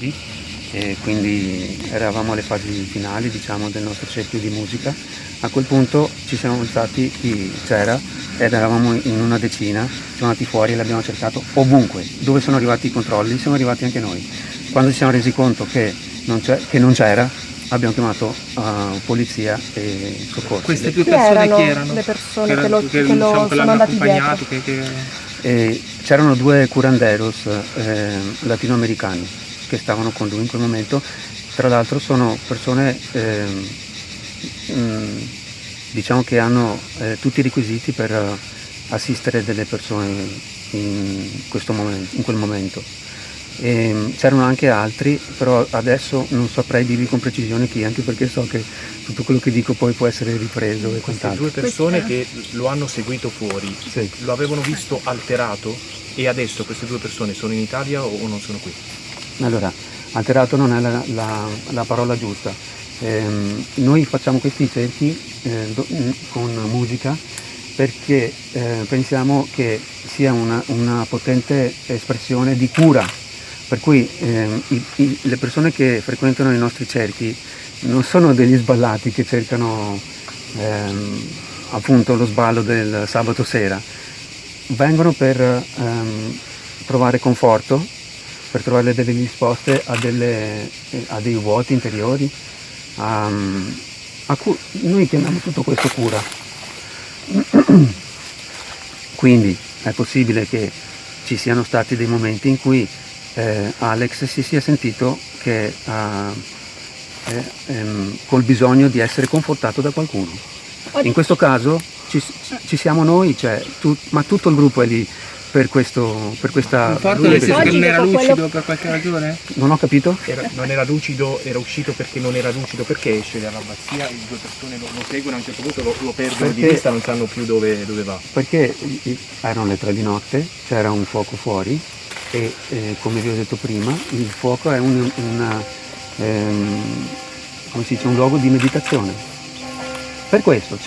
tempi, e quindi eravamo alle fasi finali, diciamo, del nostro cerchio di musica. A quel punto ci siamo alzati, chi c'era, ed eravamo in una decina, siamo andati fuori e l'abbiamo cercato ovunque. Dove sono arrivati i controlli, siamo arrivati anche noi. Quando ci siamo resi conto che non c'era, abbiamo chiamato polizia e soccorso. Queste due Chi persone erano chi erano? le persone che Diciamo, che sono l'hanno andati accompagnato, dietro? C'erano due curanderos latinoamericani che stavano con lui in quel momento. Tra l'altro sono persone diciamo che hanno tutti i requisiti per assistere delle persone in quel momento. C'erano anche altri, però adesso non saprei dirvi con precisione chi, anche perché so che tutto quello che dico poi può essere ripreso e queste quant'altro. due persone che lo hanno seguito fuori, Sì. lo avevano visto alterato e adesso queste due persone sono in Italia o non sono qui? Allora, alterato non è la parola giusta. Noi facciamo questi cerchi con musica perché pensiamo che sia una potente espressione di cura, per cui le persone che frequentano i nostri cerchi non sono degli sballati che cercano appunto lo sballo del sabato sera, vengono per trovare conforto, per trovare delle risposte a dei vuoti interiori, a cui noi chiamiamo tutto questo cura. Quindi è possibile che ci siano stati dei momenti in cui Alex si sia sentito che col bisogno di essere confortato da qualcuno. In questo caso ci siamo noi, ma tutto il gruppo è lì per questa. Conforto nel senso che non era lucido per qualche ragione? Non ho capito? Non era lucido, era uscito perché non era lucido, perché esce dall'abbazia e due persone lo seguono, a un certo punto lo perdono di vista, non sanno più dove va. Perché erano le 3 di notte, c'era un fuoco fuori e come vi ho detto prima, il fuoco è come si dice, un luogo di meditazione. Per questo,